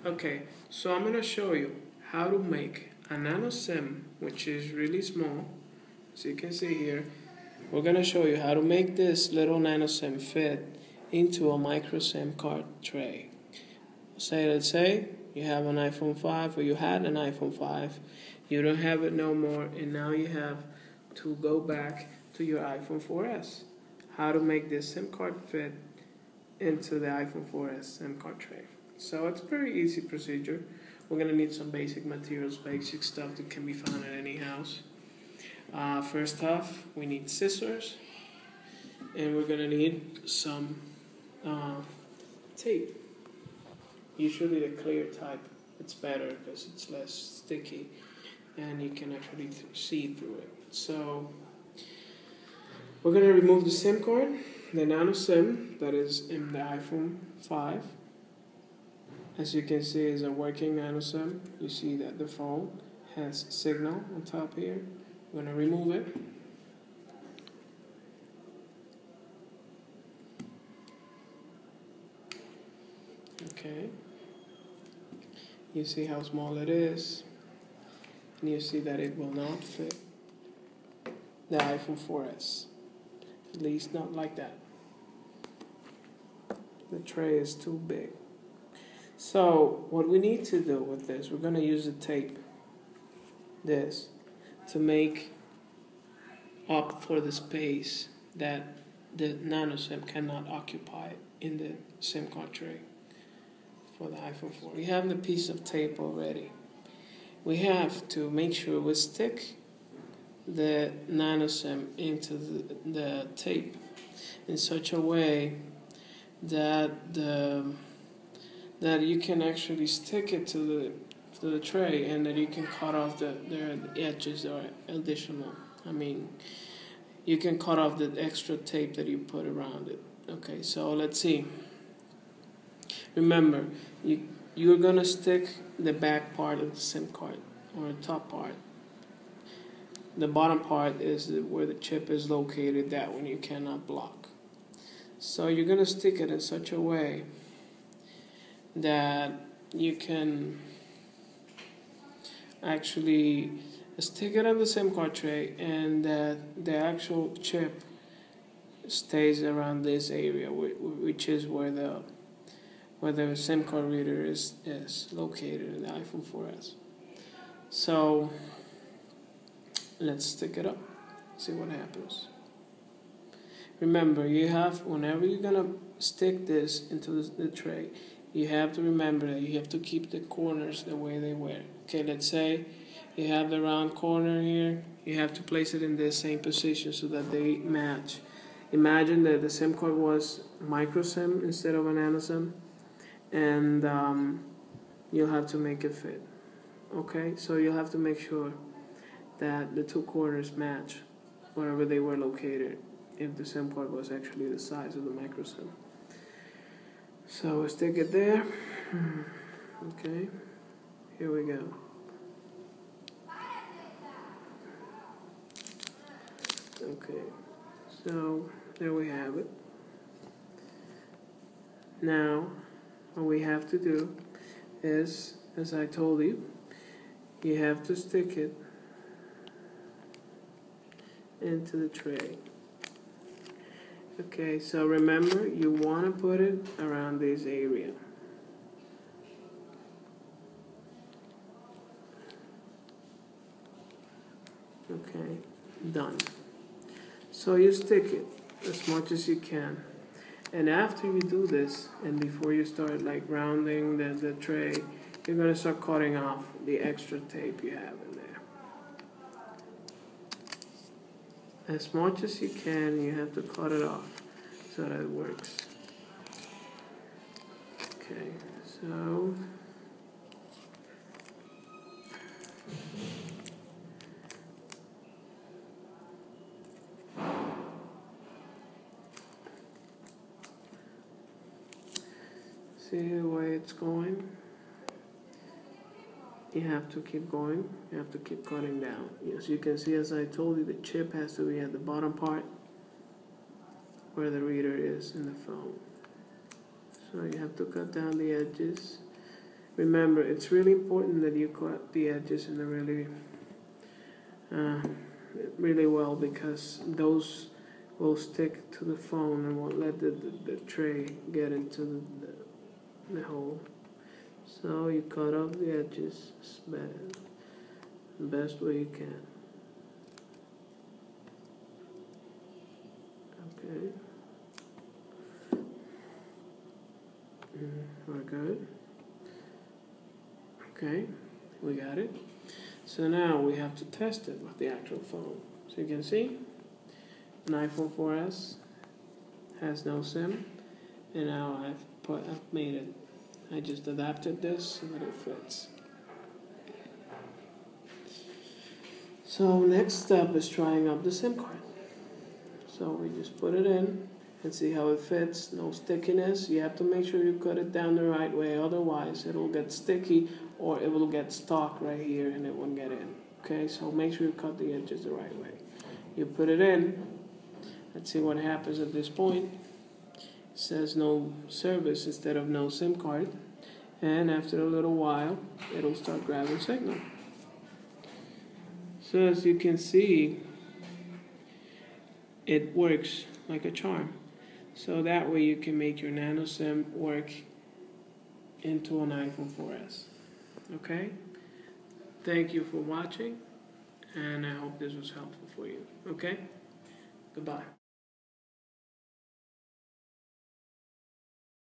Okay, so I'm gonna show you how to make a nano SIM, which is really small. As you can see here, we're gonna show you how to make this little nano SIM fit into a micro SIM card tray. Let's say you have an iPhone 5, or you had an iPhone 5, you don't have it no more, and now you have to go back to your iPhone 4S. How to make this SIM card fit into the iPhone 4S SIM card tray. So it's a very easy procedure. We're going to need some basic materials, basic stuff that can be found in any house. First off, we need scissors, and we're going to need some tape. Usually the clear type, it's better because it's less sticky and you can actually see through it. So we're going to remove the SIM card, the nano SIM that is in the iPhone 5. As you can see, is a working nano SIM. You see that the phone has signal on top here. I'm going to remove it. Okay. You see how small it is. And you see that it will not fit the iPhone 4S. At least not like that. The tray is too big. So what we need to do with this, we're going to use the tape, this, to make up for the space that the nano SIM cannot occupy in the SIM card tray for the iPhone 4. We have the piece of tape already. We have to make sure we stick the nano SIM into the tape in such a way that that you can actually stick it to the tray, and that you can cut off the edges or additional. You can cut off the extra tape that you put around it. Okay, so let's see. Remember, you're gonna stick the back part of the SIM card, or the top part. The bottom part is where the chip is located. That one you cannot block. So you're gonna stick it in such a way that you can actually stick it on the SIM card tray, and that the actual chip stays around this area, which is where the SIM card reader is located in the iPhone 4S. So let's stick it up, see what happens. Remember, whenever you're gonna stick this into the tray, you have to remember that you have to keep the corners the way they were. Okay, let's say you have the round corner here. You have to place it in the same position so that they match. Imagine that the SIM card was micro SIM instead of a nano SIM, and you'll have to make it fit. Okay, so you'll have to make sure that the two corners match wherever they were located, if the SIM card was actually the size of the micro SIM. So we'll stick it there. Okay, here we go. Okay, so there we have it. Now, what we have to do is, as I told you, you have to stick it into the tray. Okay, so remember, you want to put it around this area. Okay, done. So you stick it as much as you can. And after you do this, and before you start rounding the tray, you're going to start cutting off the extra tape you have in there. As much as you can, you have to cut it off so that it works. Okay, so see the way it's going? You have to keep going. You have to keep cutting down. As you can see, as I told you, the chip has to be at the bottom part where the reader is in the phone. So you have to cut down the edges remember, it's really important that you cut the edges in a really well, because those will stick to the phone and won't let the tray get into the hole. So you cut off the edges the best way you can. Okay. We're good. Okay, we got it. So now we have to test it with the actual phone. So you can see an iPhone 4S has no SIM, and now I've made it. I just adapted this so that it fits. So next step is trying out the SIM card. So we just put it in and see how it fits. No stickiness. You have to make sure you cut it down the right way, otherwise it'll get sticky or it will get stuck right here and it won't get in. Okay, so make sure you cut the edges the right way. You put it in. Let's see what happens at this point. It says no service instead of no SIM card, and after a little while it'll start grabbing signal. So as you can see, it works like a charm. So that way you can make your Nano SIM work into an iPhone 4S. Okay? Thank you for watching, and I hope this was helpful for you. Okay? Goodbye.